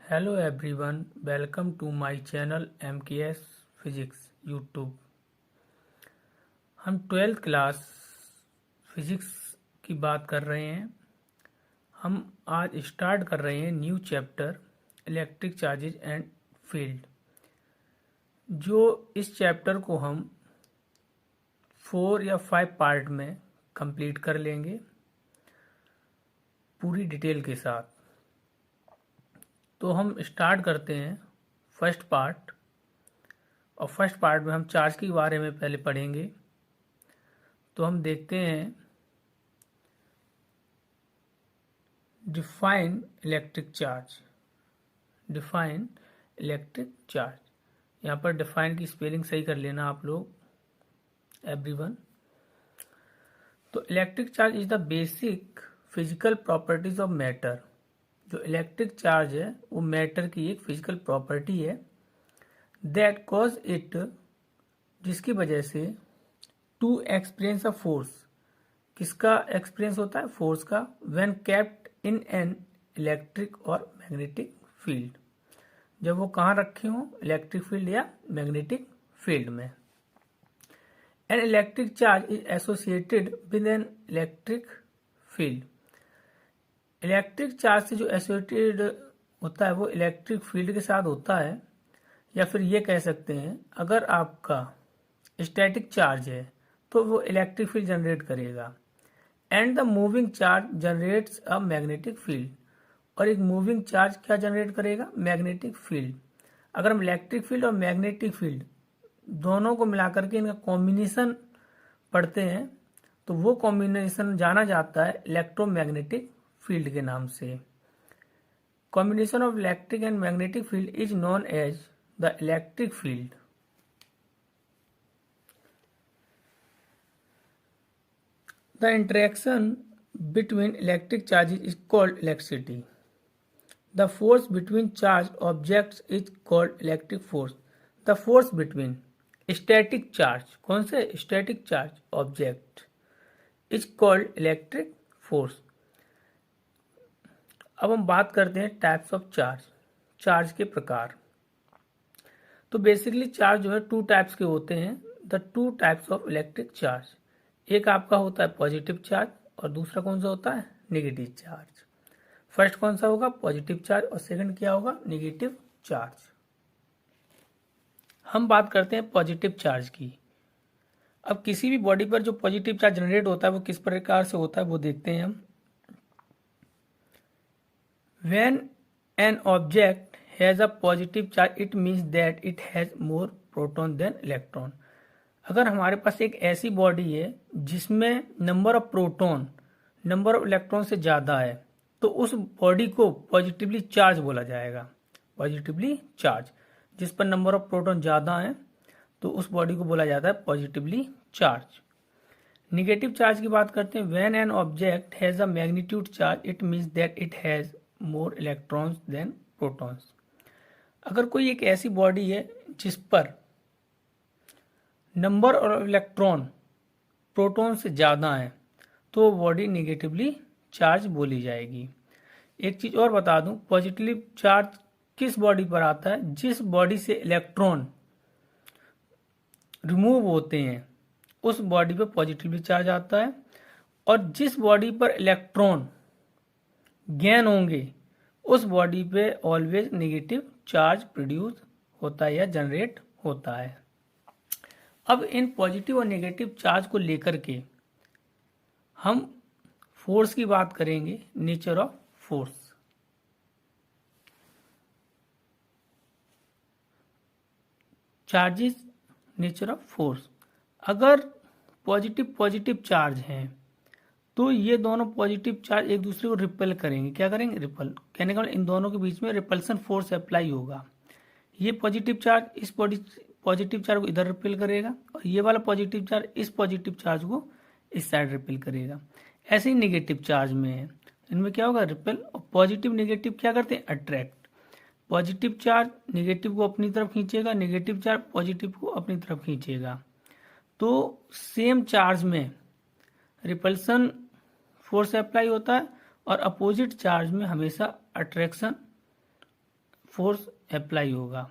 Hello everyone, welcome to my channel MKS Physics YouTube। हम 12th class physics की बात कर रहे हैं। हम आज स्टार्ट कर रहे हैं new chapter electric charges and field. जो इस चैप्टर को हम 4 या 5 पार्ट में कंप्लीट कर लेंगे पूरी डिटेल के साथ। तो हम स्टार्ट करते हैं फर्स्ट पार्ट, और फर्स्ट पार्ट में हम चार्ज के बारे में पहले पढ़ेंगे। तो हम देखते हैं define electric charge. Define electric charge, यहाँ पर डिफाइन की स्पेलिंग सही कर लेना आप लोग एवरीवन। तो electric charge is the basic physical properties of matter. जो इलेक्ट्रिक चार्ज है वो मैटर की एक फिजिकल प्रॉपर्टी है दैट कॉज इट, जिसकी वजह से टू एक्सपीरियंस अ फोर्स। किसका एक्सपीरियंस होता है? फोर्स का। When kept in an electric और मैग्नेटिक फील्ड, जब वो कहाँ रखे हों? इलेक्ट्रिक फील्ड या मैग्नेटिक फील्ड में। An electric charge is associated with an electric field. Electric charge से जो एसोसिएटेड होता है वो इलेक्ट्रिक फील्ड के साथ होता है। या फिर ये कह सकते हैं, अगर आपका स्टैटिक चार्ज है तो वो इलेक्ट्रिक फील्ड जनरेट करेगा। And the moving charge generates a magnetic field, और एक मूविंग चार्ज क्या जनरेट करेगा? Magnetic field. अगर हम इलेक्ट्रिक फील्ड और मैग्नेटिक फील्ड दोनों को मिलाकर के इनका कॉम्बिनेशन पढ़ते हैं तो वो कॉम्बिनेशन जाना जाता है इलेक्ट्रोमैग्नेटिक फील्ड के नाम से। Combination of electric and magnetic field is known as the electric field. The interaction between electric charges is called electricity. The force between charged objects is called electric force. The force between static charge, कौन से? static charge object is called electric force. अब हम बात करते हैं types of charge, charge के प्रकार। तो बेसिकली चार्ज जो है टू टाइप्स के होते हैं। The two types of electric charge, एक आपका होता है पॉजिटिव चार्ज और दूसरा कौन सा होता है? Negative charge. फर्स्ट कौन सा होगा? पॉजिटिव चार्ज, और सेकंड क्या होगा? Negative charge. हम बात करते हैं पॉजिटिव चार्ज की। अब किसी भी बॉडी पर जो पॉजिटिव चार्ज जनरेट होता है वो किस प्रकार से होता है वो देखते हैं हम। When an object has a positive charge it means that it has more proton than electron. अगर हमारे पास एक ऐसी बॉडी है जिसमें number of proton number of electron से ज़्यादा है तो उस बॉडी को पॉजिटिवली चार्ज बोला जाएगा। पॉजिटिवली चार्ज, जिस पर नंबर ऑफ प्रोटॉन ज़्यादा है तो उस बॉडी को बोला जाता है पॉजिटिवली चार्ज। निगेटिव चार्ज की बात करते हैं। When an object has a magnitude charge it means that it has more electrons than protons. अगर कोई एक ऐसी बॉडी है जिस पर नंबर ऑफ इलेक्ट्रॉन प्रोटॉन से ज़्यादा है तो बॉडी निगेटिवली चार्ज बोली जाएगी। एक चीज़ और बता दूं, पॉजिटिव चार्ज किस बॉडी पर आता है? जिस बॉडी से इलेक्ट्रॉन रिमूव होते हैं उस बॉडी पर पॉजिटिवली चार्ज आता है, और जिस बॉडी पर इलेक्ट्रॉन गेन होंगे उस बॉडी पे ऑलवेज नेगेटिव चार्ज प्रोड्यूस होता है या जनरेट होता है। अब इन पॉजिटिव और नेगेटिव चार्ज को लेकर के हम फोर्स की बात करेंगे, nature of force. Charges, nature of force. अगर पॉजिटिव चार्ज हैं तो ये दोनों पॉजिटिव चार्ज एक दूसरे को रिपेल करेंगे। क्या करेंगे? रिपेल। कहने का मतलब इन दोनों के बीच में रिपल्सन फोर्स अप्लाई होगा। ये पॉजिटिव चार्ज इस पॉजिटिव चार्ज को इधर रिपेल करेगा, और ये वाला पॉजिटिव चार्ज इस पॉजिटिव चार्ज को इस साइड रिपेल करेगा। ऐसे ही नेगेटिव चार्ज में है, इनमें क्या होगा? रिपेल। और पॉजिटिव नेगेटिव क्या करते हैं? अट्रैक्ट। पॉजिटिव चार्ज नेगेटिव को अपनी तरफ खींचेगा, नेगेटिव चार्ज पॉजिटिव को अपनी तरफ खींचेगा। तो सेम चार्ज में रिपल्सन फोर्स अप्लाई होता है और अपोजिट चार्ज में हमेशा अट्रैक्शन फोर्स अप्लाई होगा।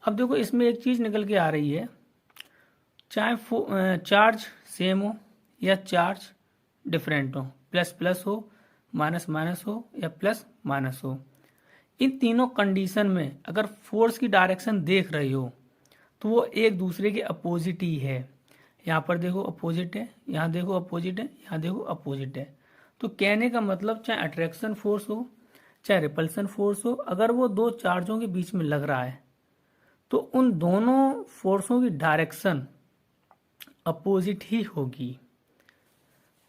अब देखो इसमें एक चीज निकल के आ रही है, चाहे चार्ज सेम हो या चार्ज डिफरेंट हो, प्लस प्लस हो, माइनस माइनस हो या प्लस माइनस हो, इन तीनों कंडीशन में अगर फोर्स की डायरेक्शन देख रही हो तो वो एक दूसरे के अपोजिट ही है। यहाँ पर देखो अपोजिट है, यहाँ देखो अपोजिट है, यहाँ देखो अपोजिट है। तो कहने का मतलब चाहे अट्रैक्शन फोर्स हो चाहे रिपल्सन फोर्स हो, अगर वो दो चार्जों के बीच में लग रहा है तो उन दोनों फोर्सों की डायरेक्शन अपोजिट ही होगी।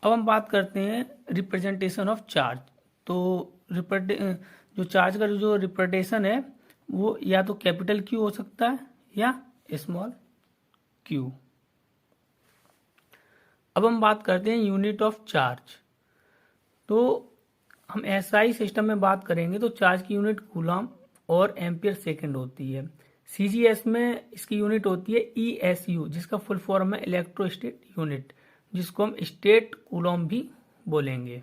अब हम बात करते हैं रिप्रेजेंटेशन ऑफ चार्ज। तो जो चार्ज का जो रिप्रेजेंटेशन है वो या तो कैपिटल क्यू हो सकता है या स्मॉल क्यू। अब हम बात करते हैं यूनिट ऑफ चार्ज। तो हम एसआई सिस्टम में बात करेंगे तो चार्ज की यूनिट कूलम और एम्पियर सेकंड होती है। सीजीएस में इसकी यूनिट होती है ईएसयू, जिसका फुल फॉर्म है इलेक्ट्रोस्टेट यूनिट, जिसको हम स्टेट कूलम भी बोलेंगे।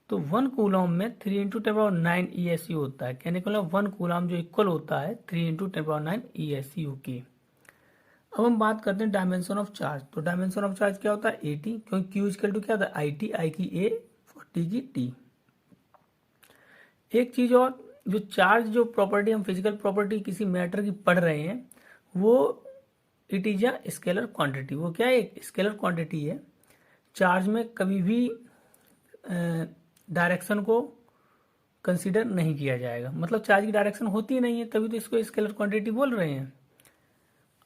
तो 1 कूलम में 3 × 10⁹ ईएसयू होता है। कहने का मतलब 1 कूलम जो इक्वल होता है 3 × 10⁹ ईएसयू के। अब हम बात करते हैं डायमेंशन ऑफ चार्ज। तो डायमेंशन ऑफ चार्ज क्या होता है? एटी, क्योंकि क्यू इक्वल टू क्या होता है? आई टी, आई की ए और टी की टी। एक चीज और, जो चार्ज जो प्रॉपर्टी हम फिजिकल प्रॉपर्टी किसी मैटर की पढ़ रहे हैं वो it is a scalar quantity. वो क्या है? एक स्केलर क्वांटिटी है। चार्ज में कभी भी डायरेक्शन को कंसीडर नहीं किया जाएगा, मतलब चार्ज की डायरेक्शन होती ही नहीं है, तभी तो इसको स्केलर क्वांटिटी बोल रहे हैं।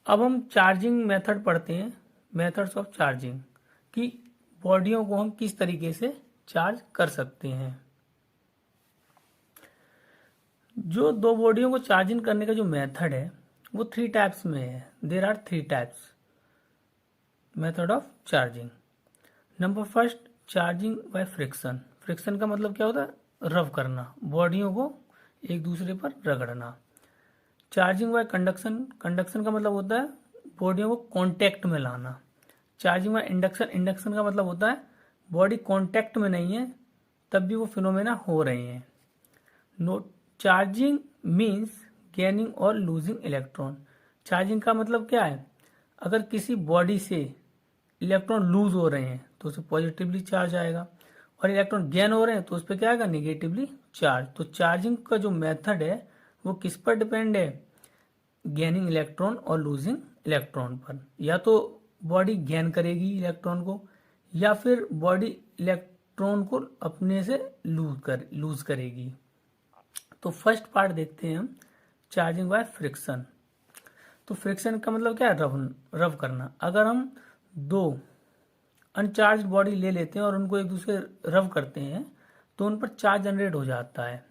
अब हम चार्जिंग मेथड पढ़ते हैं, मेथड्स ऑफ चार्जिंग, कि बॉडियों को हम किस तरीके से चार्ज कर सकते हैं। जो दो बॉडियों को चार्जिंग करने का जो मेथड है वो 3 टाइप्स में है। There are 3 types method of charging. Number first, charging by friction. Friction का मतलब क्या होता है? रब करना, बॉडियों को एक दूसरे पर रगड़ना। Charging by conduction. कंडक्शन का मतलब होता है बॉडियों को कांटेक्ट में लाना। Charging by induction. इंडक्शन का मतलब होता है बॉडी कांटेक्ट में नहीं है तब भी वो फिनोमेना हो रहे हैं। नोट, चार्जिंग मीन्स गेनिंग और लूजिंग इलेक्ट्रॉन। चार्जिंग का मतलब क्या है? अगर किसी बॉडी से इलेक्ट्रॉन लूज हो रहे हैं तो उसे पॉजिटिवली चार्ज आएगा, और इलेक्ट्रॉन गेन हो रहे हैं तो उस पर क्या आएगा? Negatively charge. तो चार्जिंग का जो मेथड है वो किस पर डिपेंड है? गेनिंग इलेक्ट्रॉन और लूजिंग इलेक्ट्रॉन पर। या तो बॉडी गेन करेगी इलेक्ट्रॉन को, या फिर बॉडी इलेक्ट्रॉन को अपने से लूज करेगी। तो फर्स्ट पार्ट देखते हैं हम, चार्जिंग बाय फ्रिक्शन। तो फ्रिक्शन का मतलब क्या है? रब करना। अगर हम दो अनचार्ज बॉडी ले लेते हैं और उनको एक दूसरे रब करते हैं तो उन पर चार्ज जनरेट हो जाता है।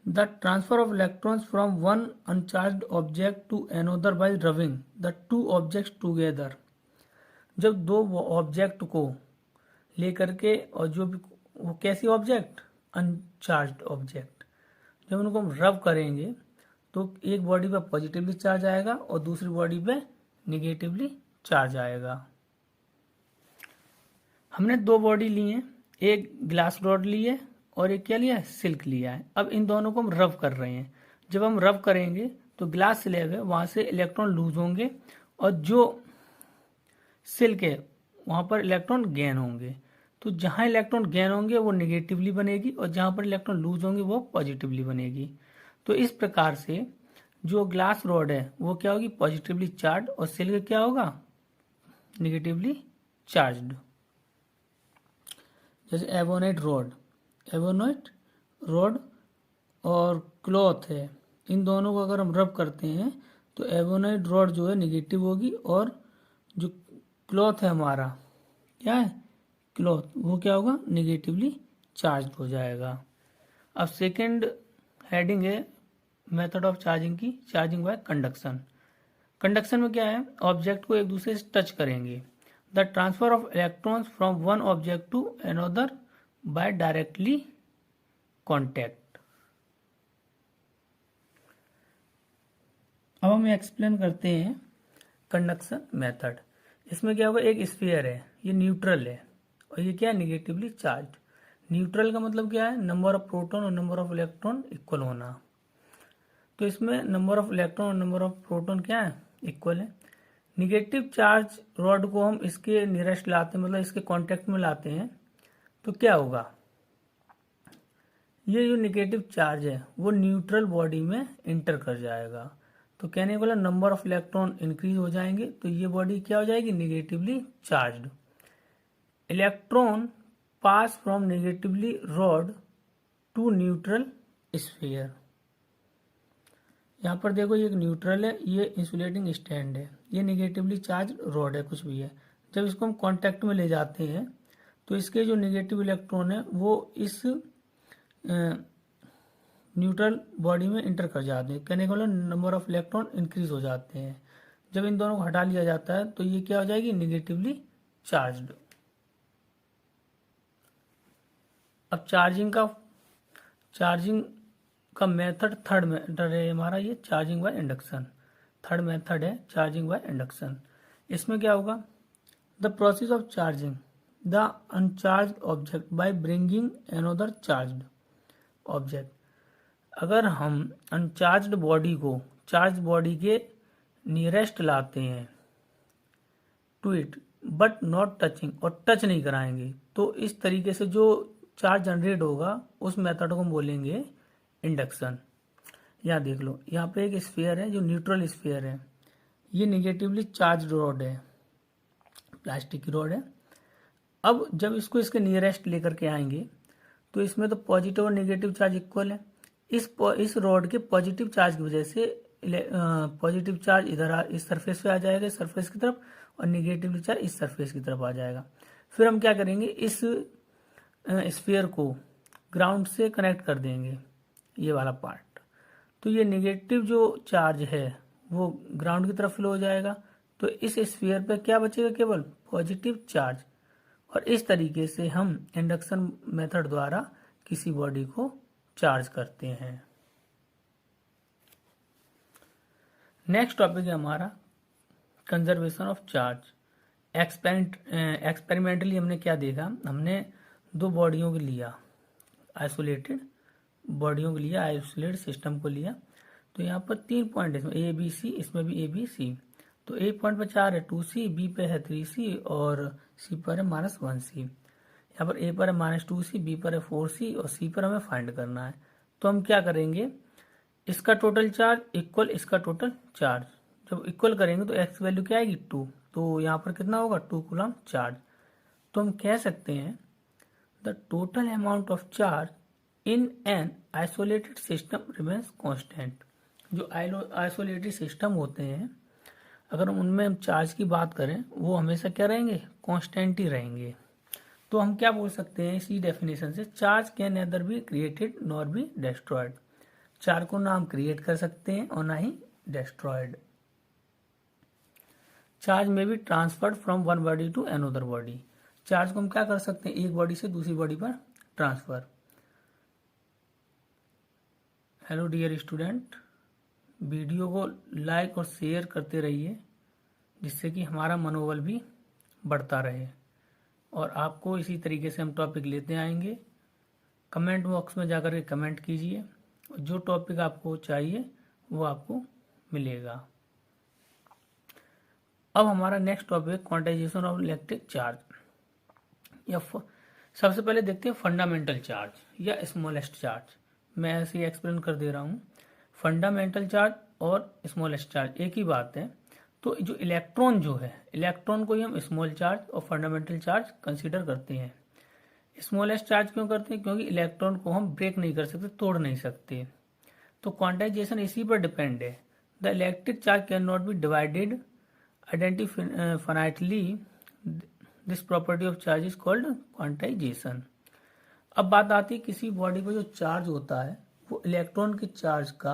The transfer of electrons from one uncharged object to another by rubbing the two objects together. जब दो ऑब्जेक्ट को लेकर के, और जो भी वो कैसी ऑब्जेक्ट? अनचार्ज ऑब्जेक्ट, जब उनको हम रब करेंगे तो एक बॉडी पे पॉजिटिवली चार्ज आएगा और दूसरी बॉडी पे निगेटिवली चार्ज आएगा। हमने दो बॉडी ली है, एक ग्लास रॉड ली है और एक क्या लिया है? सिल्क लिया है। अब इन दोनों को हम रब कर रहे हैं। जब हम रब करेंगे तो ग्लास स्लैब है वहां से इलेक्ट्रॉन लूज होंगे और जो सिल्क है वहां पर इलेक्ट्रॉन गेन होंगे। तो जहां इलेक्ट्रॉन गेन होंगे वो निगेटिवली बनेगी और जहां पर इलेक्ट्रॉन लूज होंगे वो पॉजिटिवली बनेगी। तो इस प्रकार से जो ग्लास रॉड है वो क्या होगी? पॉजिटिवली चार्ज, और सिल्क क्या होगा? Negatively charged. जैसे एवोनेट रॉड और क्लॉथ है, इन दोनों को अगर हम रब करते हैं तो एवोनेट रॉड जो है निगेटिव होगी और जो क्लॉथ है हमारा क्या है? क्लॉथ, वो क्या होगा? निगेटिवली चार्ज हो जाएगा। अब सेकंड हेडिंग है मेथड ऑफ चार्जिंग की, चार्जिंग बाय कंडक्शन। कंडक्शन में क्या है? ऑब्जेक्ट को एक दूसरे से टच करेंगे। The transfer of electrons from one object to another by directly contact. अब हम एक्सप्लेन करते हैं कंडक्शन मेथड। इसमें क्या होगा? एक स्फीयर है, ये न्यूट्रल है और ये क्या है? Negatively charge. न्यूट्रल का मतलब क्या है, नंबर ऑफ प्रोटॉन और नंबर ऑफ इलेक्ट्रॉन इक्वल होना। तो इसमें नंबर ऑफ इलेक्ट्रॉन और नंबर ऑफ प्रोटॉन क्या है, इक्वल है। निगेटिव चार्ज रॉड को हम इसके नियरेस्ट लाते हैं, मतलब इसके कांटेक्ट में लाते हैं, तो क्या होगा, ये जो निगेटिव चार्ज है वो न्यूट्रल बॉडी में इंटर कर जाएगा। तो कहने वाला नंबर ऑफ इलेक्ट्रॉन इंक्रीज हो जाएंगे, तो ये बॉडी क्या हो जाएगी, negatively charged. Electron pass from negatively rod to neutral sphere. यहाँ पर देखो ये एक न्यूट्रल है, ये इंसुलेटिंग स्टैंड है, ये निगेटिवली चार्ज रॉड है, कुछ भी है। जब इसको हम कांटेक्ट में ले जाते हैं तो इसके जो निगेटिव इलेक्ट्रॉन है वो इस न्यूट्रल बॉडी में इंटर कर जाते हैं, कहने का मतलब नंबर ऑफ इलेक्ट्रॉन इंक्रीज हो जाते हैं। जब इन दोनों को हटा लिया जाता है तो ये क्या हो जाएगी, निगेटिवली चार्ज्ड। अब चार्जिंग का मेथड थर्ड मेथड है हमारा, ये charging by induction. Third method है चार्जिंग बाय इंडक्शन। इसमें क्या होगा, the process of charging the uncharge object by bringing another charged object. अगर हम अनचार्ज्ड बॉडी को चार्ज बॉडी के नियरेस्ट लाते हैं to it but not touching, और टच नहीं कराएंगे, तो इस तरीके से जो चार्ज जनरेट होगा उस मेथड को हम बोलेंगे इंडक्शन। यहाँ देख लो, यहाँ पे एक स्फीयर है जो न्यूट्रल स्फीयर है, ये निगेटिवली चार्ज रॉड है, प्लास्टिक की रॉड है। अब जब इसको इसके नियरेस्ट लेकर के आएंगे तो इसमें तो पॉजिटिव और नेगेटिव चार्ज इक्वल है। इस रॉड के पॉजिटिव चार्ज की वजह से पॉजिटिव चार्ज इधर इस सरफेस पे आ जाएगा, इस सरफेस की तरफ, और निगेटिव चार्ज इस सरफेस की तरफ आ जाएगा। फिर हम क्या करेंगे, इस स्फीयर को ग्राउंड से कनेक्ट कर देंगे, ये वाला पार्ट। तो ये नेगेटिव जो चार्ज है वो ग्राउंड की तरफ फ्लो हो जाएगा, तो इस स्फीयर पे क्या बचेगा, केवल पॉजिटिव चार्ज। और इस तरीके से हम इंडक्शन मेथड द्वारा किसी बॉडी को चार्ज करते हैं। नेक्स्ट टॉपिक है हमारा कंजर्वेशन ऑफ चार्ज। एक्सपेरिमेंटली हमने क्या देखा, हमने दो बॉडियों को लिया, आइसोलेटेड बॉडियों को लिया, आइसोलेटेड सिस्टम को लिया। तो यहाँ पर 3 पॉइंट है, इसमें ए बी सी, इसमें भी ए बी सी। तो ए पॉइंट पर 4 है 2C, बी पे है 3C और सी पर है -1C। यहाँ पर ए पर है -2C, बी पर है 4C और सी पर हमें फाइंड करना है। तो हम क्या करेंगे, इसका टोटल चार्ज इक्वल इसका टोटल चार्ज, जब इक्वल करेंगे तो एक्स वैल्यू क्या आएगी 2, तो यहाँ पर कितना होगा 2 कूलम चार्ज। तो हम कह सकते हैं the total amount of charge in an isolated system remains constant. जो आइसोलेटेड सिस्टम होते हैं, अगर उनमें हम चार्ज की बात करें, वो हमेशा क्या रहेंगे, कांस्टेंट ही रहेंगे। तो हम क्या बोल सकते हैं इसी डेफिनेशन से, charge can neither be created nor be destroyed. Charge को ना हम क्रिएट कर सकते हैं और ना ही destroyed. Charge may be transferred from one body to another body. Charge को हम क्या कर सकते हैं, एक बॉडी से दूसरी बॉडी पर transfer. Hello dear student, video को लाइक और शेयर करते रहिए, जिससे कि हमारा मनोबल भी बढ़ता रहे, और आपको इसी तरीके से हम टॉपिक लेते आएंगे। कमेंट बॉक्स में जाकर के कमेंट कीजिए, और जो टॉपिक आपको चाहिए वो आपको मिलेगा। अब हमारा नेक्स्ट टॉपिक है क्वांटाइजेशन ऑफ इलेक्ट्रिक चार्ज। या सबसे पहले देखते हैं फंडामेंटल चार्ज या स्मॉलेस्ट चार्ज। मैं ऐसे ही एक्सप्लेन कर दे रहा हूँ। फंडामेंटल चार्ज और स्मॉलेस्ट चार्ज एक ही बात है। तो जो इलेक्ट्रॉन जो है, इलेक्ट्रॉन को ही हम स्मॉल चार्ज और फंडामेंटल चार्ज कंसीडर करते हैं। स्मॉलेस्ट चार्ज क्यों करते हैं, क्योंकि इलेक्ट्रॉन को हम ब्रेक नहीं कर सकते, तोड़ नहीं सकते। तो क्वांटाइजेशन इसी पर डिपेंड है। The electric charge can not be divided identifiably, this property of charge is called quantisation. अब बात आती है किसी बॉडी पर जो चार्ज होता है वो इलेक्ट्रॉन के चार्ज का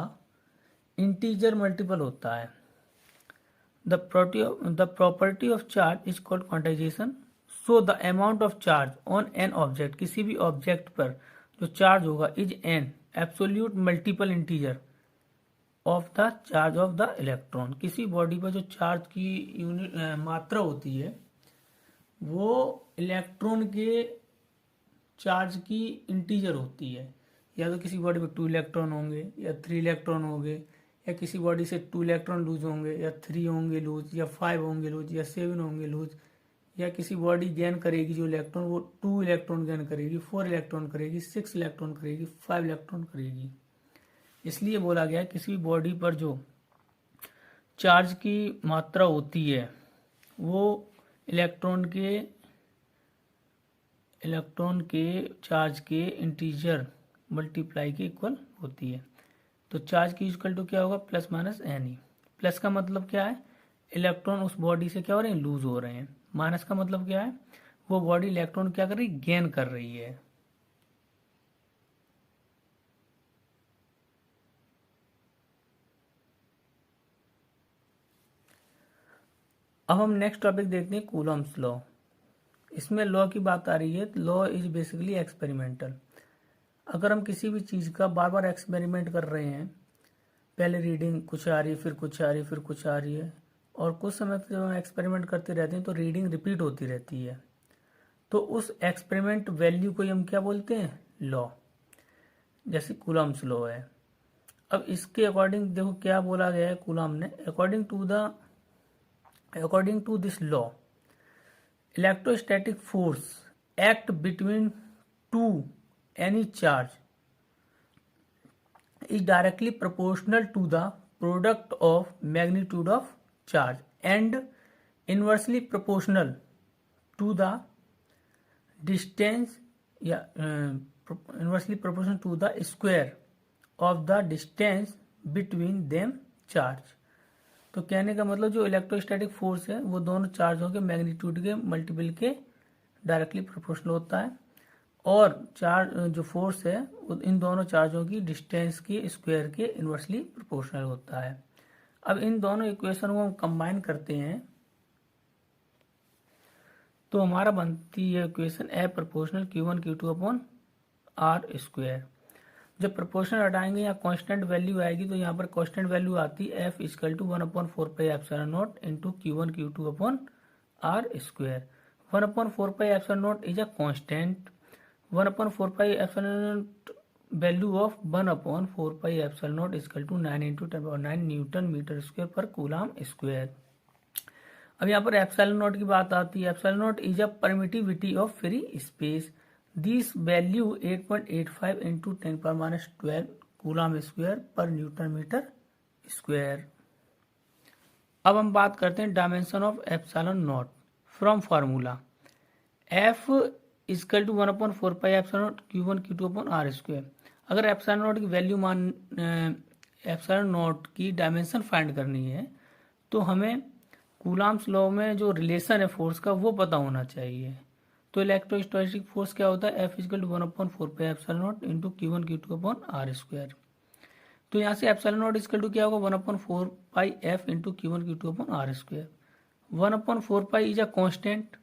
इंटीजर मल्टीपल होता है। The property of charge is called quantization. So the amount of charge on an object, किसी भी ऑब्जेक्ट पर जो चार्ज होगा, is an absolute multiple integer of the charge of the electron. किसी body पर जो चार्ज की यूनिट मात्रा होती है वो इलेक्ट्रॉन के चार्ज की इंटीजर होती है, या तो किसी बॉडी में 2 इलेक्ट्रॉन होंगे या 3 इलेक्ट्रॉन होंगे, या किसी बॉडी से 2 इलेक्ट्रॉन लूज होंगे या 3 होंगे लूज या 5 होंगे लूज या 7 होंगे लूज, या किसी बॉडी गेन करेगी जो इलेक्ट्रॉन वो 2 इलेक्ट्रॉन गेन करेगी, 4 इलेक्ट्रॉन करेगी, 6 इलेक्ट्रॉन करेगी, 5 इलेक्ट्रॉन करेगी। इसलिए बोला गया है किसी भी बॉडी पर जो चार्ज की मात्रा होती है वो इलेक्ट्रॉन के चार्ज के इंटीजर मल्टीप्लाई के इक्वल होती है। तो चार्ज की इक्वल टू क्या होगा, plus minus n e. Plus का मतलब क्या है, इलेक्ट्रॉन उस बॉडी से क्या हो रहे हैं, लूज हो रहे हैं। माइनस का मतलब क्या है, वो बॉडी इलेक्ट्रॉन क्या कर रही है, गेन कर रही है। अब हम नेक्स्ट टॉपिक देखते हैं, कूलम्स लॉ। इसमें लॉ की बात आ रही है। Law is basically experimental. अगर हम किसी भी चीज़ का बार बार एक्सपेरिमेंट कर रहे हैं, पहले रीडिंग कुछ आ रही है, फिर कुछ आ रही है, फिर कुछ आ रही है, और कुछ समय तक जब हम एक्सपेरिमेंट करते रहते हैं तो रीडिंग रिपीट होती रहती है, तो उस एक्सपेरिमेंट वैल्यू को हम क्या बोलते हैं, लॉ। जैसे कूलम्स लॉ है। अब इसके अकॉर्डिंग देखो क्या बोला गया है कूलम ने, according to this law electrostatic force act between two any charge is directly proportional to the product of magnitude of charge and inversely proportional to the distance inversely proportional to the square of the distance between them charge। तो कहने का मतलब जो electrostatic force है वो दोनों चार्जों के magnitude के मल्टीपल के डायरेक्टली प्रोपोर्शनल होता है, और चार्ज जो फोर्स है इन दोनों चार्जों की डिस्टेंस के स्क्वायर के इन्वर्सली प्रोपोर्शनल होता है। अब इन दोनों इक्वेशन को हम कंबाइन करते हैं तो हमारा बनती है equation a proportional Q1 Q2 upon are square. जब प्रोपोर्शनल हटाएंगे या कांस्टेंट वैल्यू आएगी तो यहाँ पर कांस्टेंट वैल्यू आती है F equal to 1/4πε0 into Q1 Q2 upon are square. 1/4πε0 is a constant. 1/4πε0 value of 1/4πε0 equal to 9 into 10⁹ newton metre square per coulomb square. अब यहाँ पर एप्सिलॉन नॉट की बात आती है। Epsilon naught is a permittivity of free space. This value 8.85 into 10⁻12 coulomb square per newton metre square. अब हम बात करते हैं dimension of epsilon not from formula F equal to 1/4πε0 Q1 Q2 upon are square. अगर epsilon naught की value epsilon naught की dimension find करनी है तो हमें कूलम्स लॉ में जो रिलेशन है फोर्स का वो पता होना चाहिए। तो इलेक्ट्रोस्टैटिक फोर्स क्या होता है, F equal to 1/4πε0 into Q1 Q2 upon are square. तो यहाँ से एप्सिलॉन नॉट इजकल टू क्या होगा, 1/4πf into Q1 Q2 upon are square. 1/4π is a constant,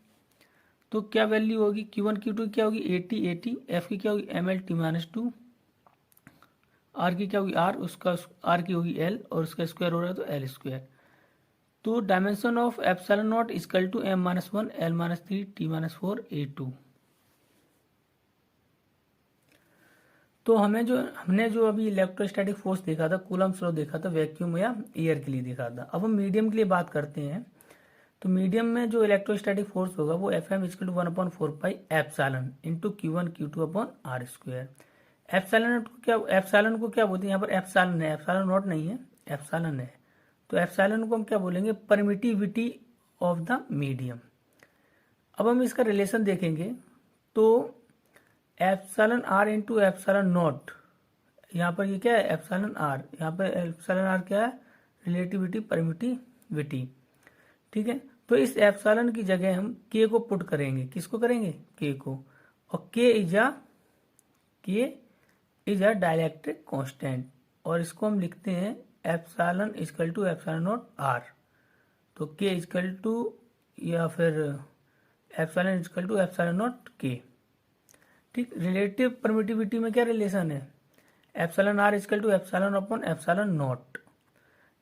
तो क्या वैल्यू होगी, Q1 Q2 क्या होगी 80, एफ की क्या होगी mL/t-2, आर की क्या होगी आर, उसका आर की होगी एल और उसका स्क्वायर हो रहा है तो एल स्क्वायर। तो dimension of epsilon not equal to m-1 L-3 T-4 A2। तो हमने जो अभी इलेक्ट्रोस्टैटिक फोर्स देखा था, कूलम्स लॉ देखा था वैक्यूम या एयर के लिए देखा था। अब हम मीडियम के लिए बात करते हैं। तो मीडियम में जो इलेक्ट्रोस्टैटिक फोर्स होगा वो Fm equal to 1/4π epsilon into Q1 Q2 upon are square. Epsilon को क्या बोलते हैं, यहाँ पर एप्सिलॉन है, एप्सिलॉन नॉट नहीं है, एप्सिलॉन है। तो एप्सिलॉन को हम क्या बोलेंगे, परमिटिविटी ऑफ द मीडियम। अब हम इसका रिलेशन देखेंगे तो epsilon r into epsilon not, यहाँ पर ये क्या है एप्सिलॉन आर, यहाँ पर एप्सिलॉन आर क्या है, रिलेटिविटी परमिटिविटी, ठीक है। तो इस एप्सिलॉन की जगह हम के को पुट करेंगे, किसको करेंगे, के को, और के इज अ डाइलेक्ट्रिक कांस्टेंट, और इसको हम लिखते हैं epsilon equal to epsilon not r. तो के इजकल टू या फिर epsilon equal to epsilon not K, ठीक। रिलेटिव परमिटिविटी में क्या रिलेशन है, epsilon r equal to epsilon upon epsilon not,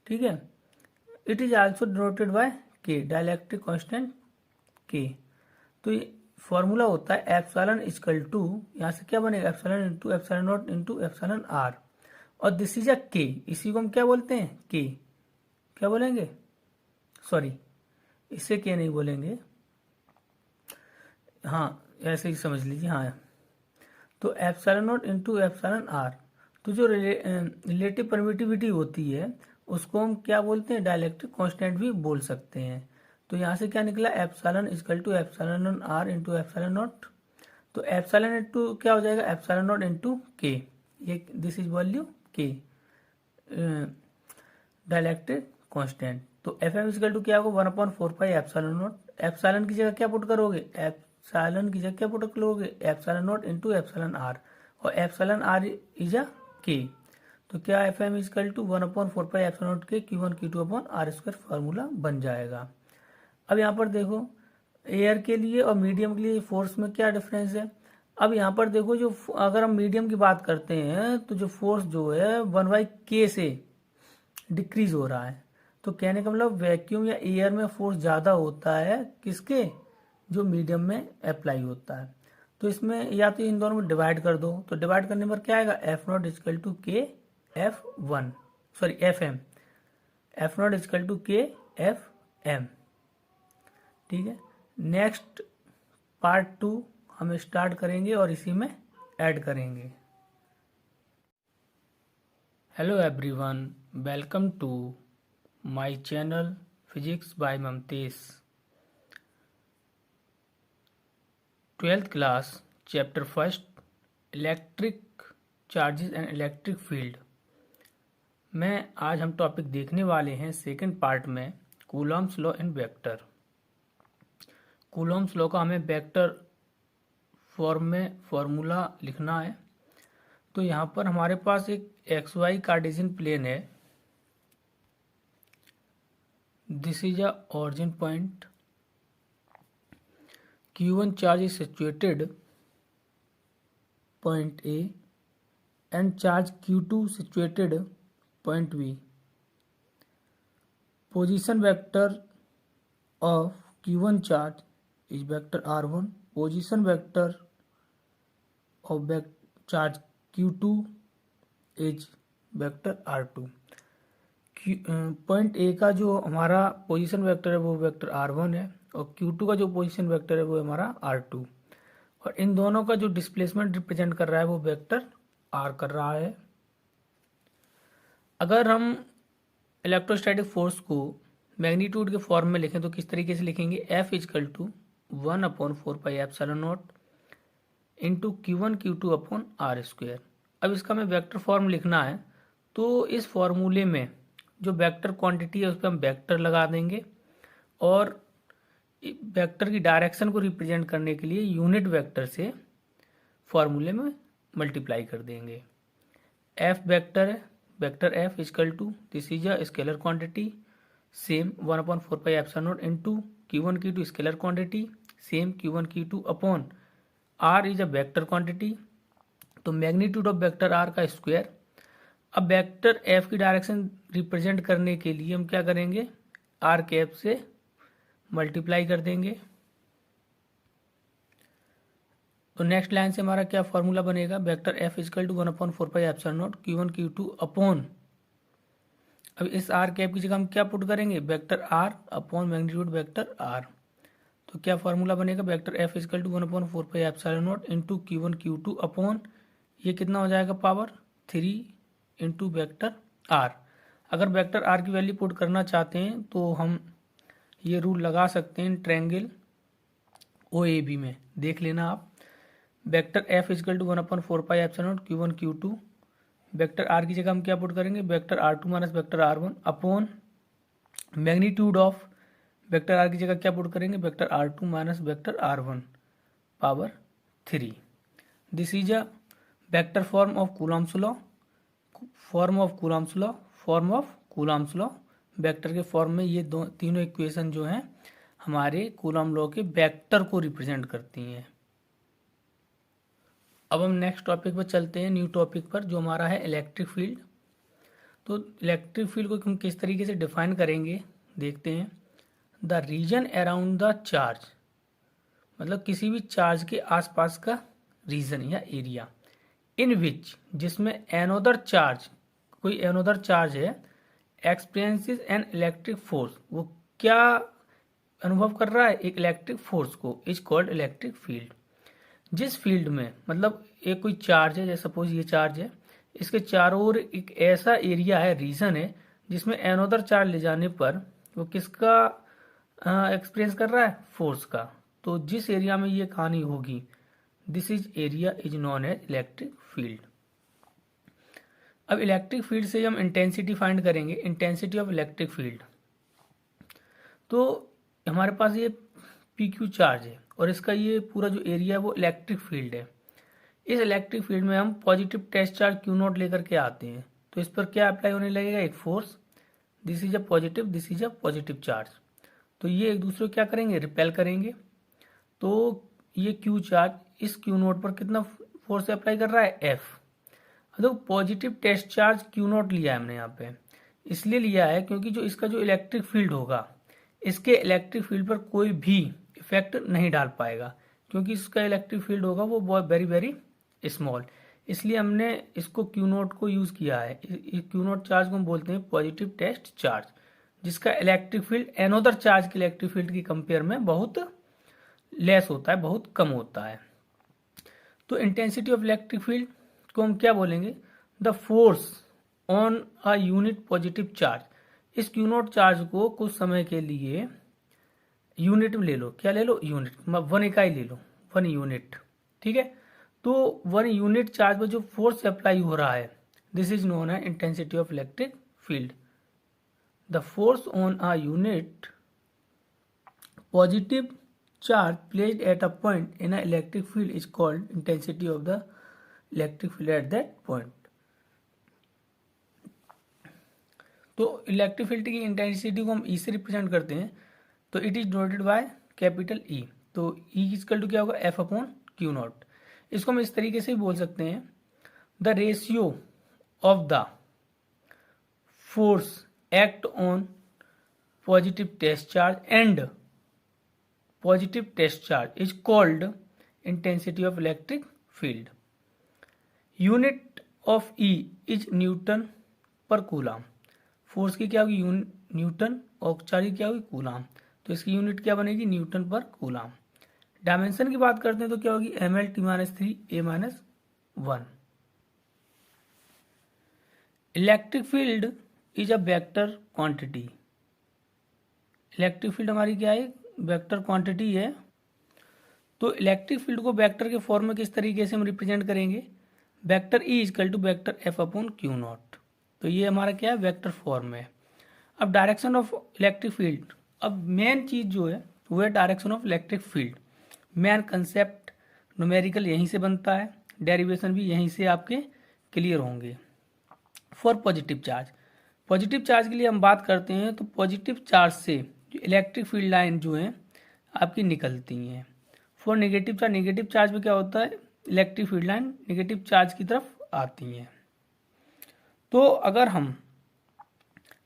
ठीक है। It is also denoted by K, dielectric constant K. तो फॉर्मूला होता है एप्सिलॉन इक्वल टू, यहाँ से क्या बनेगा epsilon into epsilon not into epsilon r, और दिस इज अ के, इसी को हम क्या बोलते हैं के, क्या बोलेंगे, सॉरी इसे के नहीं बोलेंगे, हाँ ऐसे ही समझ लीजिए, हाँ। तो epsilon not into epsilon r, तो जो रिलेटिव परमिटिविटी होती है उसको हम क्या बोलते हैं, डाइलेक्ट्रिक कांस्टेंट भी बोल सकते हैं। तो यहाँ से क्या निकला epsilon equal to epsilon r into epsilon not, तो एप्सिलॉन इंटू क्या हो जाएगा एप्सिलॉन नॉट इंटू के, ये this is value K dielectric constant. तो एफ एम इक्वल टू क्या होगा 1/4 एप्सिलॉन नॉट, एप्सिलॉन की जगह क्या पुट करोगे, एप्सिलॉन की जगह क्या पुट करोगे epsilon not into epsilon r, और epsilon r is a K, तो क्या F M equal to 1/4 epsilon not K Q1 Q2 upon are square formula बन जाएगा। अब यहाँ पर देखो एयर के लिए और मीडियम के लिए फोर्स में क्या डिफरेंस है। अब यहाँ पर देखो जो अगर हम मीडियम की बात करते हैं तो जो फोर्स जो है 1/k से डिक्रीज हो रहा है, तो कहने का मतलब वैक्यूम या एयर में फोर्स ज़्यादा होता है किसके, जो मीडियम में अप्लाई होता है। तो इसमें या तो इन दोनों में डिवाइड कर दो, तो डिवाइड करने पर क्या आएगा F not equal to K F one, sorry F M, F not equal to K F M. ठीक है, नेक्स्ट पार्ट 2 हम स्टार्ट करेंगे और इसी में ऐड करेंगे। Hello everyone, welcome to my channel physics by Mamtesh. 12th class chapter first electric charges and electric field में आज हम टॉपिक देखने वाले हैं सेकंड पार्ट में Coulomb's law in vector. Coulomb's law का हमें वेक्टर फॉर्म में फॉर्मूला लिखना है। तो यहाँ पर हमारे पास एक एक्स वाई कार्टेशियन प्लेन है, this is a origin point, Q1 charge is situated point A and charge Q2 situated point B. Position vector of Q1 charge is vector R1, position vector of charge Q2 is vector R2। Point A का जो हमारा position vector है वो vector R1 है, और Q2 का जो position vector है वो हमारा R2, और इन दोनों का जो डिस्प्लेसमेंट रिप्रेजेंट कर रहा है वो वेक्टर R कर रहा है। अगर हम इलेक्ट्रोस्टैटिक फोर्स को मैग्नीट्यूड के फॉर्म में लिखें तो किस तरीके से लिखेंगे, F equal to 1/4 epsilon not into Q1 Q2 upon are square. अब इसका हमें वेक्टर फॉर्म लिखना है, तो इस फॉर्मूले में जो वेक्टर क्वांटिटी है उस पर हम वेक्टर लगा देंगे, और वेक्टर की डायरेक्शन को रिप्रेजेंट करने के लिए यूनिट वेक्टर से फॉर्मूले में मल्टीप्लाई कर देंगे। एफ वेक्टर है, vector F equal to this is a scalar quantity, same 1/4 epsilon not into Q1 Q2 scalar quantity, same Q1 Q2 upon r is a vector quantity, तो magnitude of vector r का square. अब vector F की direction represent करने के लिए हम क्या करेंगे, आर कैप से मल्टीप्लाई कर देंगे। तो नेक्स्ट लाइन से हमारा क्या फॉर्मूला बनेगा, vector F equal to 1/4 epsilon not Q1 Q2 upon, अब इस आर कैप की जगह हम क्या पुट करेंगे, vector r upon magnitude vector r. तो क्या फॉर्मूला बनेगा, vector F equal to 1/4 epsilon not into Q1 Q2 upon, ये कितना हो जाएगा पावर 3 इंटू वेक्टर आर। अगर वेक्टर आर की वैल्यू पुट करना चाहते हैं तो हम ये रूल लगा सकते हैं ट्रायंगल OAB में, देख लेना आप। Vector F equal to 1/4 epsilon not Q1 Q2, vector r की जगह हम क्या पुट करेंगे, vector R2 minus vector R1 upon magnitude of vector r की जगह क्या पुट करेंगे, vector R2 minus vector R1 power 3। This is a vector form of Coulomb's law, form of Coulomb's law, form of Coulomb's law. Vector के form में ये तीनों equation जो हैं हमारे कूलॉम लॉ के वेक्टर को रिप्रेजेंट करती हैं। अब हम नेक्स्ट टॉपिक पर चलते हैं, न्यू टॉपिक पर, जो हमारा है इलेक्ट्रिक फील्ड। तो इलेक्ट्रिक फील्ड को हम किस तरीके से डिफाइन करेंगे देखते हैं। The region around the charge, मतलब किसी भी चार्ज के आसपास का रीजन या एरिया, इन विच जिसमें एनोदर चार्ज, कोई एनोदर चार्ज है, एक्सपीरियंसेस एन इलेक्ट्रिक फोर्स, वो क्या अनुभव कर रहा है, एक इलेक्ट्रिक फोर्स को, इज कॉल्ड इलेक्ट्रिक फील्ड। जिस फील्ड में, मतलब एक कोई चार्ज है, जैसे सपोज ये चार्ज है, इसके चारों ओर एक ऐसा एरिया है, रीजन है, जिसमें एनोदर चार्ज ले जाने पर वो किसका एक्सपीरियंस कर रहा है, फोर्स का। तो जिस एरिया में ये कहानी होगी, this is area is known as electric field. अब इलेक्ट्रिक फील्ड से हम इंटेंसिटी फाइंड करेंगे, इंटेंसिटी ऑफ इलेक्ट्रिक फील्ड। तो हमारे पास ये पी क्यू चार्ज है और इसका ये पूरा जो एरिया है वो इलेक्ट्रिक फील्ड है। इस इलेक्ट्रिक फील्ड में हम positive test charge Q not लेकर के आते हैं, तो इस पर क्या अप्लाई होने लगेगा, एक force, this is a positive, this is a positive charge. तो ये एक दूसरे को क्या करेंगे, रिपेल करेंगे। तो ये क्यू चार्ज इस क्यू नॉट पर कितना फोर्स अप्लाई कर रहा है, एफ। तो positive test charge Q not लिया है हमने यहाँ पे, इसलिए लिया है क्योंकि जो इसका जो इलेक्ट्रिक फील्ड होगा, इसके इलेक्ट्रिक फील्ड पर कोई भी इफेक्ट नहीं डाल पाएगा, क्योंकि इसका इलेक्ट्रिक फील्ड होगा वो बहुत वेरी वेरी स्मॉल। इसलिए हमने इसको क्यू नॉट को यूज किया है। क्यू नॉट चार्ज को हम बोलते हैं पॉजिटिव टेस्ट चार्ज, जिसका इलेक्ट्रिक फील्ड एनोदर चार्ज के इलेक्ट्रिक फील्ड की कंपेयर में बहुत लेस होता है, बहुत कम होता है। तो इंटेंसिटी ऑफ इलेक्ट्रिक फील्ड को हम क्या बोलेंगे, the force on a unit positive charge. इस क्यू नॉट चार्ज को कुछ समय के लिए यूनिट में ले लो, क्या ले लो, यूनिट, 1 इकाई ले लो, 1 यूनिट, ठीक है। तो 1 यूनिट चार्ज पर जो फोर्स अप्लाई हो रहा है, दिस इज नोन है intensity of electric field. The force on a unit positive charge placed at a point in an electric field is called intensity of the electric field at that point। तो electric field की intensity को हम ई से represent करते हैं, तो it is denoted by capital E. तो E equal to क्या होगा, एफ अपॉन क्यू नॉट। इसको हम इस तरीके से भी बोल सकते हैं, the ratio of the force act on positive test charge and positive test charge is called intensity of electric field। unit of E is Newton per coulomb। Force की क्या होगी, न्यूटन, और चार्ज की क्या होगी, कूलाम। तो इसकी unit क्या बनेगी, न्यूटन पर कूलाम। डायमेंशन की बात करते हैं तो क्या होगी, ml/t-3 a-1। Electric field is a vector quantity. Electric field हमारी क्या है, वेक्टर क्वांटिटी है। तो इलेक्ट्रिक फील्ड को वेक्टर के फॉर्म में किस तरीके से हम रिप्रेजेंट करेंगे, vector E equal to vector F upon Q not. तो ये हमारा क्या है, वेक्टर फॉर्म है। अब डायरेक्शन ऑफ इलेक्ट्रिक फील्ड, अब मेन चीज जो है वो है direction of electric field. Main concept numerical यहीं से बनता है, डेरिवेशन भी यहीं से आपके क्लियर होंगे। For positive charge, positive charge के लिए हम बात करते हैं तो पॉजिटिव चार्ज से जो इलेक्ट्रिक फील्ड लाइन जो है आपकी निकलती हैं। For negative charge, negative charge में क्या होता है, electric field line negative charge की तरफ आती हैं। तो अगर हम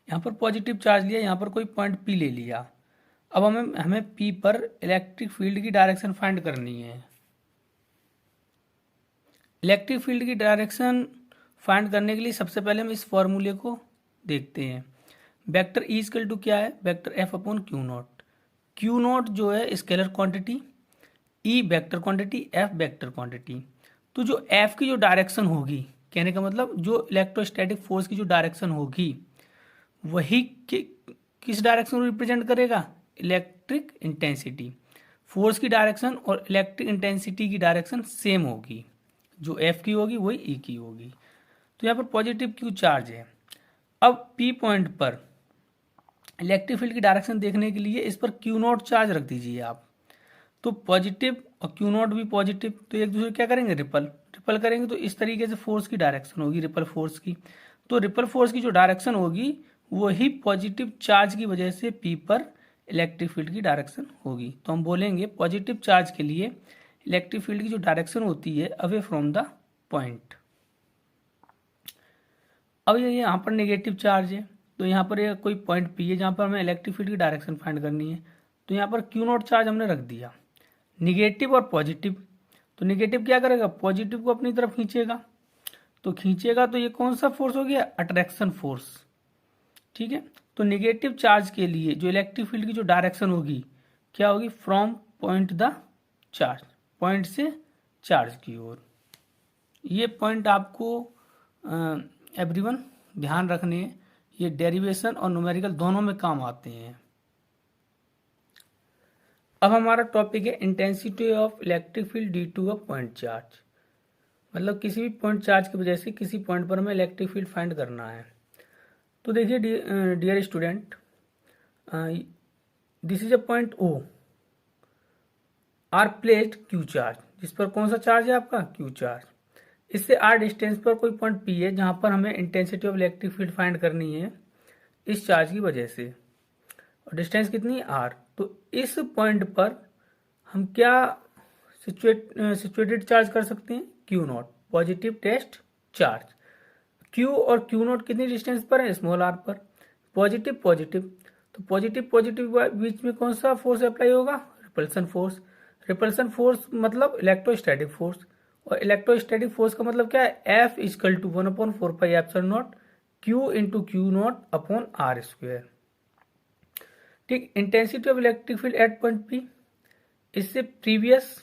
यहाँ पर पॉजिटिव चार्ज लिया, यहाँ पर कोई पॉइंट पी ले लिया, अब हमें पी पर इलेक्ट्रिक फील्ड की डायरेक्शन फाइंड करनी है। इलेक्ट्रिक फील्ड की डायरेक्शन फाइंड करने के लिए सबसे पहले हम इस फॉर्मूले को देखते हैं। वेक्टर ई इक्वल टू क्या है, vector F upon Q not. Q not जो है scalar quantity, E vector quantity, F vector quantity. तो जो एफ की जो डायरेक्शन होगी, कहने का मतलब जो इलेक्ट्रोस्टैटिक फोर्स की जो डायरेक्शन होगी वही किस डायरेक्शन को रिप्रेजेंट करेगा, इलेक्ट्रिक इंटेंसिटी। फोर्स की डायरेक्शन और इलेक्ट्रिक इंटेंसिटी की डायरेक्शन सेम होगी, जो एफ की होगी वही ई की होगी। तो यहाँ पर पॉजिटिव क्यू चार्ज है। अब पी पॉइंट पर इलेक्ट्रिक फील्ड की डायरेक्शन देखने के लिए इस पर क्यू नॉट चार्ज रख दीजिए आप। तो पॉजिटिव और क्यू नॉट भी पॉजिटिव, तो एक दूसरे क्या करेंगे, रिपल करेंगे। तो इस तरीके से फोर्स की डायरेक्शन होगी, रिपल फोर्स की। तो रिपल फोर्स की जो डायरेक्शन होगी वही पॉजिटिव चार्ज की वजह से पी पर इलेक्ट्रिक फील्ड की डायरेक्शन होगी। तो हम बोलेंगे पॉजिटिव चार्ज के लिए इलेक्ट्रिक फील्ड की जो डायरेक्शन होती है अवे फ्रॉम द पॉइंट। अब ये यहाँ पर नेगेटिव चार्ज है, तो यहाँ पर कोई पॉइंट पी है जहाँ पर हमें इलेक्ट्रिक फील्ड की डायरेक्शन फाइंड करनी है। तो यहाँ पर क्यू नॉट चार्ज हमने रख दिया। निगेटिव और पॉजिटिव। तो निगेटिव क्या करेगा, पॉजिटिव को अपनी तरफ खींचेगा, तो खींचेगा तो ये कौन सा फोर्स हो गया, अट्रैक्शन फोर्स। ठीक है, तो निगेटिव चार्ज के लिए जो इलेक्ट्रिक फील्ड की जो डायरेक्शन होगी क्या होगी, from point the charge, point से चार्ज की ओर। ये पॉइंट आपको एवरीवन ध्यान रखने, ये डेरिवेशन और न्यूमेरिकल दोनों में काम आते हैं। अब हमारा टॉपिक है intensity of electric field due to a point charge, मतलब किसी भी पॉइंट चार्ज की वजह से किसी पॉइंट पर हमें इलेक्ट्रिक फील्ड फाइंड करना है। तो देखिए dear student, this is a point O R placed Q charge, जिस पर कौन सा चार्ज है आपका, क्यू चार्ज। इससे आर डिस्टेंस पर कोई पॉइंट पी है जहां पर हमें intensity of electric field find करनी है इस चार्ज की वजह से, और डिस्टेंस कितनी, आर। तो इस पॉइंट पर हम क्या सिचुएटेड चार्ज कर सकते हैं, Q naught, positive test charge. Q और क्यू नॉट कितनी डिस्टेंस पर है, स्मॉल आर पर। पॉजिटिव पॉजिटिव, तो पॉजिटिव पॉजिटिव बीच में कौन सा फोर्स अप्लाई होगा, रिपल्सन फोर्स। रिपल्सन फोर्स मतलब इलेक्ट्रोस्टैटिक फोर्स, और इलेक्ट्रोस्टैटिक फोर्स का मतलब क्या है, F equal to 1/4πε0 Q into Q not upon are square. ठीक, intensity of electric field at point P, इससे प्रीवियस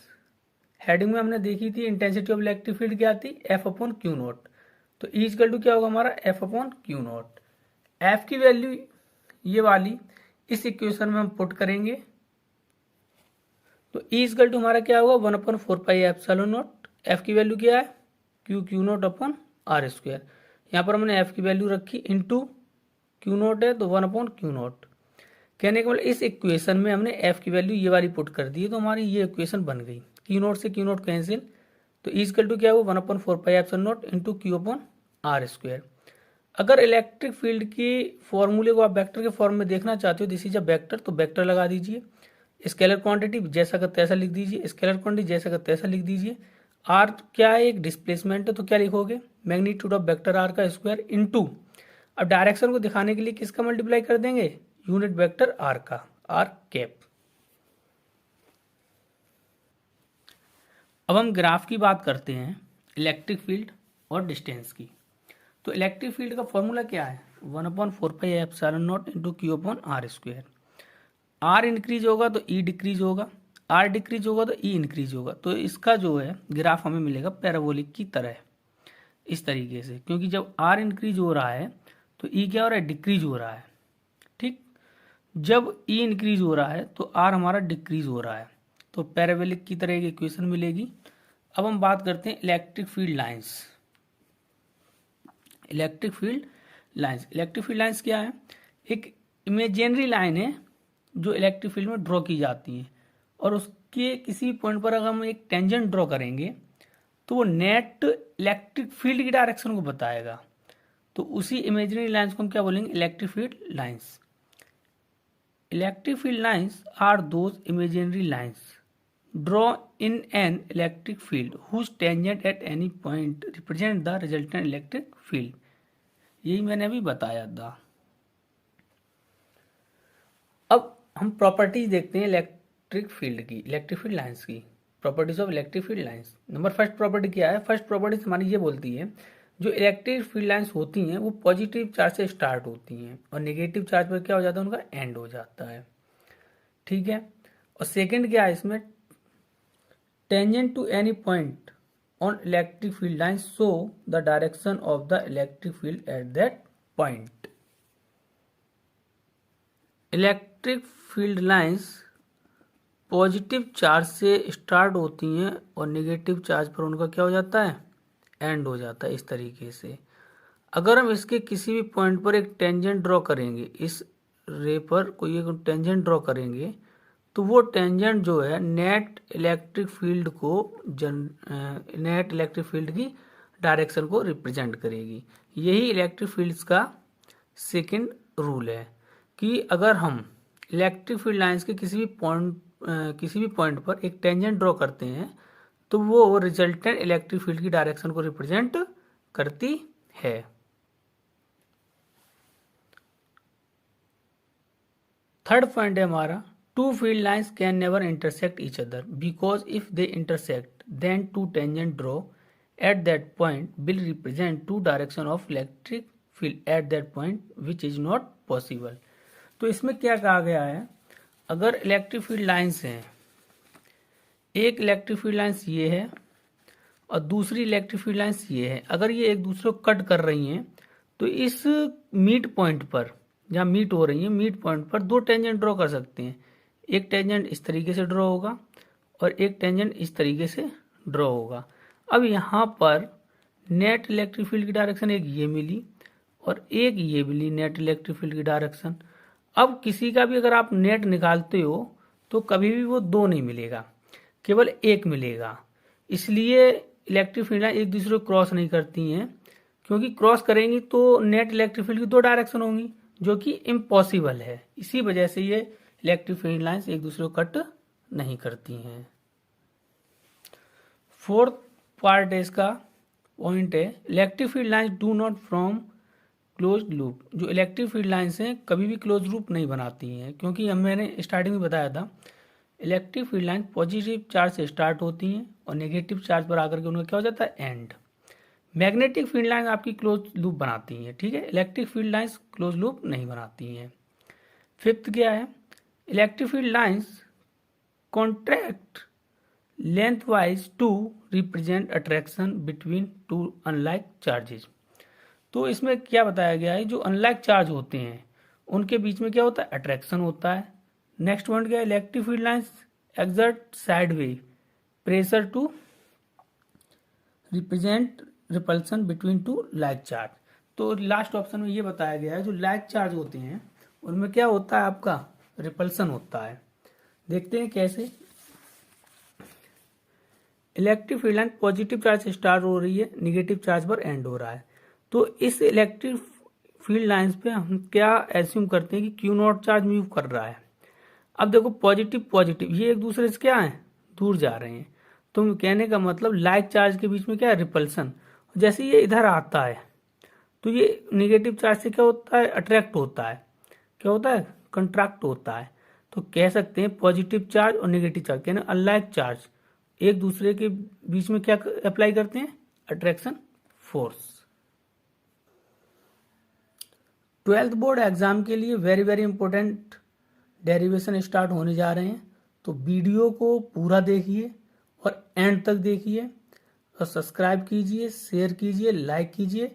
हेडिंग में हमने देखी थी इंटेंसिटी ऑफ इलेक्ट्रिक फील्ड क्या थी, एफ अपॉन क्यू नॉट। तो ई इजकल टू क्या होगा हमारा, F upon Q not. F की वैल्यू ये वाली इस इक्वेशन में हम पुट करेंगे, तो ई इजकल टू हमारा क्या होगा, 1/4πε0। एफ की वैल्यू क्या है, Q Q not upon are square. यहाँ पर हमने एफ की वैल्यू रखी, इंटू क्यू नॉट है तो 1/क्यू नॉट। कहने के मतलब इस इक्वेशन में हमने एफ की वैल्यू ये वाली पुट कर दी है, तो हमारी ये इक्वेशन बन गई। क्यू नॉट से क्यू नॉट कैंसिल, तो ई इजकल टू क्या हुआ, 1/4πε0 into Q upon are square. अगर इलेक्ट्रिक फील्ड के फॉर्मूले को आप वेक्टर के फॉर्म में देखना चाहते हो, दिस इज अ वेक्टर, तो वेक्टर लगा दीजिए। स्केलर क्वांटिटी जैसा का तैसा लिख दीजिए, स्केलर क्वांटिटी जैसा का तैसा लिख दीजिए। आर क्या है, एक डिस्प्लेसमेंट है, तो क्या लिखोगे, मैग्नीट्यूड ऑफ वेक्टर आर का स्क्वायर इंटू, अब डायरेक्शन को दिखाने के लिए किसका मल्टीप्लाई कर देंगे, यूनिट वेक्टर आर का, आर कैप। अब हम ग्राफ की बात करते हैं इलेक्ट्रिक फील्ड और डिस्टेंस की। तो इलेक्ट्रिक फील्ड का फॉर्मूला क्या है, 1/4πε0 into Q upon are square. R increase होगा तो ई डिक्रीज होगा, आर डिक्रीज होगा तो ई इंक्रीज होगा। तो इसका जो है ग्राफ हमें मिलेगा पैराबोलिक की तरह, इस तरीके से, क्योंकि जब आर इंक्रीज हो रहा है तो ई क्या हो रहा है, डिक्रीज हो रहा है। ठीक, जब ई इंक्रीज हो रहा है तो आर हमारा डिक्रीज हो रहा है, तो पैराबोलिक की तरह एक इक्वेशन मिलेगी। अब हम बात करते हैं electric field lines. Electric field lines, electric field lines क्या है, एक इमेजिनरी लाइन है जो इलेक्ट्रिक फील्ड में ड्रॉ की जाती है, और उसके किसी पॉइंट पर अगर हम एक टेंजेंट ड्रॉ करेंगे तो वो नेट इलेक्ट्रिक फील्ड की डायरेक्शन को बताएगा। तो उसी इमेजिनरी लाइंस को हम क्या बोलेंगे, electric field lines. Electric field lines are those imaginary lines draw in an electric field whose tangent at any point represent the resultant electric field। यही मैंने अभी बताया था। अब हम प्रॉपर्टीज देखते हैं इलेक्ट्रिक फील्ड की, इलेक्ट्रिक फील्ड लाइंस की, properties of electric field lines. Number first property क्या है, फर्स्ट प्रॉपर्टी हमारी ये बोलती है जो इलेक्ट्रिक फील्ड लाइंस होती हैं वो पॉजिटिव चार्ज से स्टार्ट होती हैं और नेगेटिव चार्ज पर क्या हो जाता है, उनका एंड हो जाता है। ठीक है, और सेकेंड क्या है इसमें, tangent to any point on electric field lines show the direction of the electric field at that point। Electric field lines positive charge से स्टार्ट होती हैं और नेगेटिव चार्ज पर उनका क्या हो जाता है, एंड हो जाता है, इस तरीके से। अगर हम इसके किसी भी पॉइंट पर एक टेंजेंट ड्रॉ करेंगे, इस रे पर कोई एक टेंजेंट ड्रॉ करेंगे, तो वो टेंजेंट जो है नेट इलेक्ट्रिक फील्ड को नेट इलेक्ट्रिक फील्ड की डायरेक्शन को रिप्रेजेंट करेगी। यही इलेक्ट्रिक फील्ड्स का सेकंड रूल है कि अगर हम इलेक्ट्रिक फील्ड लाइंस के किसी भी पॉइंट पर एक टेंजेंट ड्रॉ करते हैं तो वो रिजल्टेंट इलेक्ट्रिक फील्ड की डायरेक्शन को रिप्रेजेंट करती है। थर्ड पॉइंट है हमारा Two field lines can never intersect each other because if they intersect, then two tangent draw at that point will represent two direction of electric field at that point, which is not possible. तो इसमें क्या कहा गया है, अगर electric field lines हैं, एक electric field lines ये है और दूसरी इलेक्ट्रिक फील्ड लाइंस ये है, अगर ये एक दूसरे को कट कर रही हैं तो इस मीट पॉइंट पर, जहाँ मीट हो रही है, मीट पॉइंट पर दो टेंजेंट ड्रॉ कर सकते हैं। एक टेंजेंट इस तरीके से ड्रॉ होगा और एक टेंजेंट इस तरीके से ड्रॉ होगा। अब यहाँ पर नेट इलेक्ट्रिक फील्ड की डायरेक्शन एक ये मिली और एक ये मिली नेट इलेक्ट्रिक फील्ड की डायरेक्शन। अब किसी का भी अगर आप नेट निकालते हो तो कभी भी वो दो नहीं मिलेगा, केवल एक मिलेगा। इसलिए इलेक्ट्रिक फील्ड एक दूसरे को क्रॉस नहीं करती हैं, क्योंकि क्रॉस करेंगी तो नेट इलेक्ट्रिक फील्ड की दो डायरेक्शन होंगी, जो कि इम्पॉसिबल है। इसी वजह से ये इलेक्ट्रिक फील्ड लाइंस एक दूसरे को कट नहीं करती हैं। फोर्थ पार्ट इसका पॉइंट है, electric field lines do not from closed loop. जो इलेक्ट्रिक फील्ड लाइंस हैं कभी भी क्लोज लूप नहीं बनाती हैं, क्योंकि मैंने स्टार्टिंग में बताया था electric field line positive charge से स्टार्ट होती हैं और नेगेटिव चार्ज पर आकर के उनका क्या हो जाता है, एंड। मैग्नेटिक फील्ड लाइन आपकी क्लोज लूप बनाती हैं, ठीक है, electric field lines close loop नहीं बनाती हैं। फिफ्थ क्या है, electric field lines contract lengthwise to represent attraction between two unlike charges. तो इसमें क्या बताया गया है, जो अनलाइक चार्ज होते हैं उनके बीच में क्या होता है, अट्रैक्शन होता है। नेक्स्ट पॉइंट क्या है, electric field lines exert sideway pressure to represent repulsion between two like charge. तो लास्ट ऑप्शन में ये बताया गया है, जो लाइक चार्ज होते हैं उनमें क्या होता है, आपका रिपल्सन होता है। देखते हैं कैसे। Electric field line positive charge से स्टार्ट हो रही है, नेगेटिव चार्ज पर एंड हो रहा है। तो इस इलेक्ट्रिक फील्ड लाइंस पे हम क्या एज्यूम करते हैं कि क्यू नॉट चार्ज मूव कर रहा है। अब देखो पॉजिटिव पॉजिटिव ये एक दूसरे से क्या है, दूर जा रहे हैं। तो कहने का मतलब लाइक चार्ज के बीच में क्या है, रिपल्सन। जैसे ये इधर आता है तो ये नेगेटिव चार्ज से क्या होता है, अट्रैक्ट होता है, क्या होता है, कंट्रैक्ट होता है। तो कह सकते हैं पॉजिटिव चार्ज और नेगेटिव चार्ज कहना अनलाइक चार्ज एक दूसरे के बीच में क्या अप्लाई करते हैं, attraction force. 12th board exam के लिए very very important derivation start होने जा रहे हैं। तो वीडियो को पूरा देखिए और एंड तक देखिए और सब्सक्राइब कीजिए, शेयर कीजिए, लाइक कीजिए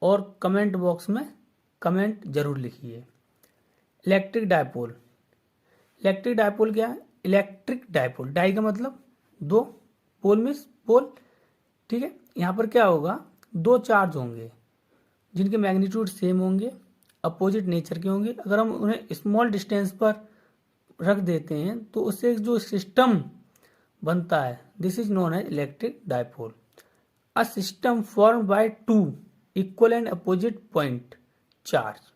और कमेंट बॉक्स में कमेंट जरूर लिखिए। इलेक्ट्रिक डायपोल, इलेक्ट्रिक डायपोल क्या है, इलेक्ट्रिक डायपोल, डाई का मतलब दो, पोल में पोल, ठीक है। यहाँ पर क्या होगा, दो चार्ज होंगे जिनके मैग्नीट्यूड सेम होंगे, अपोजिट नेचर के होंगे। अगर हम उन्हें स्मॉल डिस्टेंस पर रख देते हैं तो उससे जो सिस्टम बनता है, this is known as electric dipole. A system form by two equal and opposite point charge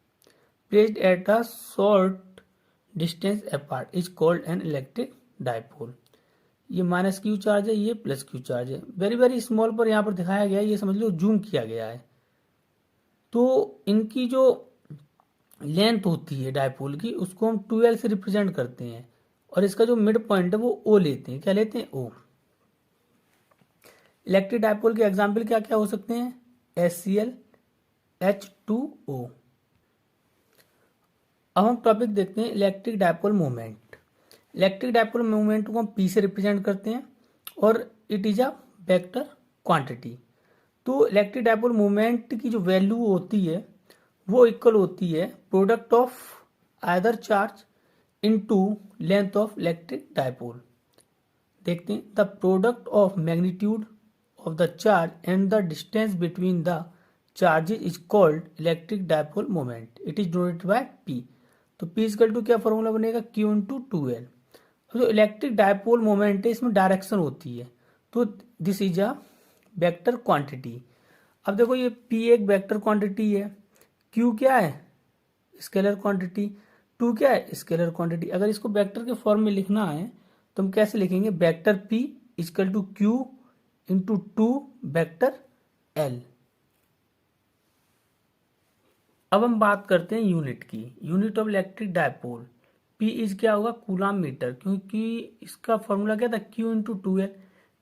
placed at a short distance apart is called an electric dipole. ये माइनस क्यू चार्ज है, ये plus Q charge है। Very very small पर यहाँ पर दिखाया गया है, ये समझ लो जूम किया गया है। तो इनकी जो लेंथ होती है डायपोल की, उसको हम 12 से रिप्रेजेंट करते हैं और इसका जो मिड पॉइंट है वो ओ लेते हैं। क्या लेते हैं, ओ। इलेक्ट्रिक डायपोल के एग्जाम्पल क्या क्या हो सकते हैं, HCl, H2O। अब हम टॉपिक देखते हैं electric dipole moment. Electric dipole moment को हम P से रिप्रेजेंट करते हैं और it is a vector quantity. तो इलेक्ट्रिक डायपोल मोमेंट की जो वैल्यू होती है वो इक्वल होती है product of either charge into length of electric dipole. देखते हैं, the product of magnitude of the charge and the distance between the charges is called electric dipole moment, it is denoted by P। तो P equal to क्या formula बनेगा, Q into 2L। जो electric dipole moment है इसमें direction होती है, तो this is a vector quantity. अब देखो ये P एक वेक्टर क्वांटिटी है, Q क्या है, स्केलर क्वांटिटी, 2 क्या है, स्केलर क्वांटिटी। अगर इसको वेक्टर के फॉर्म में लिखना है तो हम कैसे लिखेंगे, vector P equal to Q into 2 vector L। अब हम बात करते हैं यूनिट की, unit of electric dipole P is क्या होगा, कूलाम मीटर, क्योंकि इसका फॉर्मूला क्या था, Q into 2L।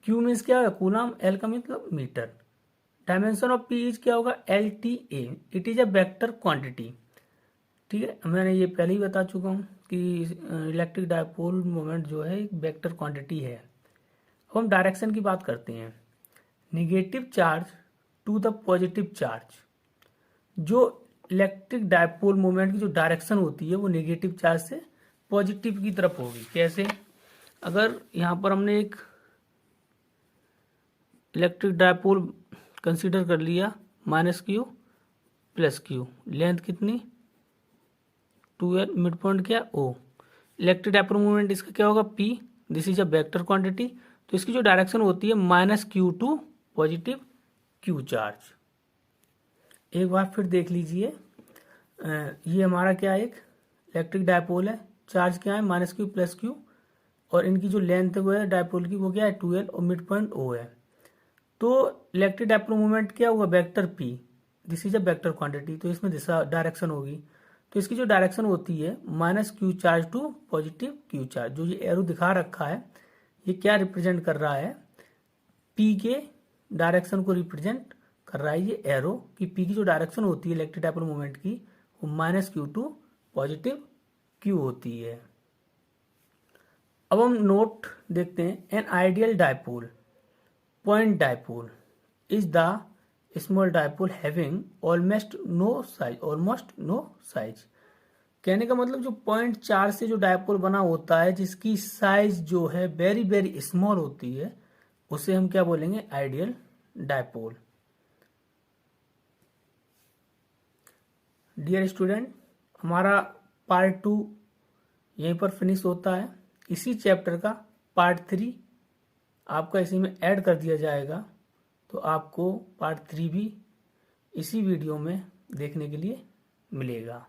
Q means क्या होगा, कूलाम, L का मतलब metre. Dimension of P is क्या होगा, LTA, it is a vector quantity. ठीक है, मैंने ये पहले ही बता चुका हूँ कि इलेक्ट्रिक डायपोल मोमेंट जो है एक वेक्टर क्वांटिटी है। अब हम डायरेक्शन की बात करते हैं। Negative charge to the positive charge, जो इलेक्ट्रिक डायपोल मोमेंट की जो डायरेक्शन होती है वो नेगेटिव चार्ज से पॉजिटिव की तरफ होगी। कैसे, अगर यहाँ पर हमने एक इलेक्ट्रिक डायपोल कंसीडर कर लिया, -Q + Q, लेंथ कितनी 2L, मिड पॉइंट क्या O, इलेक्ट्रिक डायपोल मोमेंट इसका क्या होगा P, this is a vector quantity, तो इसकी जो डायरेक्शन होती है -Q to positive Q charge. एक बार फिर देख लीजिए, ये हमारा क्या है, एक इलेक्ट्रिक डायपोल है, चार्ज क्या है -Q + Q, और इनकी जो लेंथ है वो है डायपोल की, वो क्या है 2L, और मिड पॉइंट O है। तो इलेक्ट्रिक डायपोल मोमेंट क्या होगा, vector P, this is a vector quantity, तो इसमें दिशा डायरेक्शन होगी। तो इसकी जो डायरेक्शन होती है -Q charge to positive Q charge. जो ये एरो दिखा रखा है ये क्या रिप्रेजेंट कर रहा है, P के डायरेक्शन को रिप्रेजेंट कर रहा है ये एरो, कि P की जो डायरेक्शन होती है इलेक्ट्रिक डायपोल मोमेंट की वो -Q टू पॉजिटिव Q होती है। अब हम नोट देखते हैं, an ideal dipole point dipole is the small dipole having almost no size। कहने का मतलब जो पॉइंट चार्ज से जो डायपोल बना होता है जिसकी साइज जो है वेरी वेरी स्मॉल होती है उसे हम क्या बोलेंगे, आइडियल डायपोल। डियर स्टूडेंट, हमारा पार्ट 2 यहीं पर फिनिश होता है। इसी चैप्टर का पार्ट 3 आपका इसी में ऐड कर दिया जाएगा, तो आपको पार्ट 3 भी इसी वीडियो में देखने के लिए मिलेगा।